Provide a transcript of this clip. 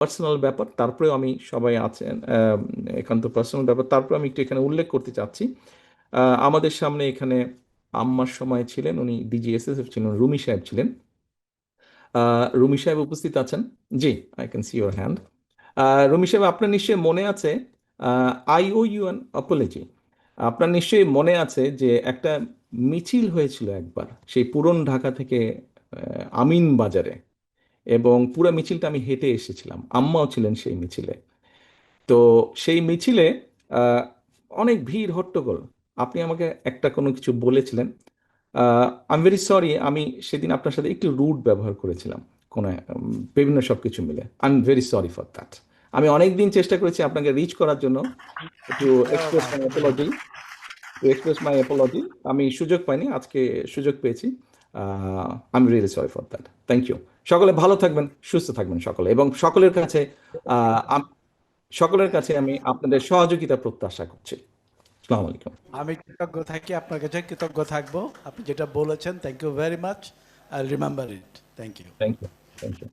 Personal ব্যাপার, তারপরেও আমি সবাই আছেন, একান্ত পার্সোনাল ব্যাপার, তারপরে আমি একটু এখানে উল্লেখ করতে চাচ্ছি। আমাদের সামনে এখানে আম্মার সময় ছিলেন, উনি ডিজিএসএসএফ ছিলেন, রুমি সাহেব ছিলেন। রুমি সাহেব উপস্থিত আছেন? জি, I can see your hand. Rumi সাহেব, আপনার নিশ্চয়ই মনে আছে, I owe you an apology. আপনার নিশ্চয়ই মনে আছে যে একটা মিছিল হয়েছিল একবার সেই পুরন ঢাকা থেকে আমিন বাজারে, এবং পুরো মিছিলটা আমি হেঁটে এসেছিলাম, আম্মাও ছিলেন সেই মিছিলে। তো সেই মিছিলে আহ, অনেক ভিড় হট্টগোল। আপনি আমাকে একটা কোনো কিছু বলেছিলেন। আই এম ভেরি সরি, আমি সেদিন আপনার সাথে একটু রুড ব্যবহার করেছিলাম, কোনো বিভিন্ন সব কিছু মিলে। I am very sorry for that. আমি অনেক দিন চেষ্টা করেছি আপনাকে রিচ করার জন্য, একটু express my apology, to express my apology. আমি সুযোগ পাইনি, আজকে সুযোগ পেয়েছি। I am really sorry for that. Thank you. সকলে ভালো থাকবেন, সুস্থ থাকবেন সকলে, এবং সকলের কাছে আহ, আম- সকলের কাছে আমি আপনাদের সহযোগিতা প্রত্যাশা করছি। আসসালামু আলাইকুম। আমি কৃতজ্ঞ থাকি, আপনার কাছে কৃতজ্ঞ থাকবো। আপনি যেটা বলেছেন, thank you very much. I remember it. Thank you. Thank you. Thank you.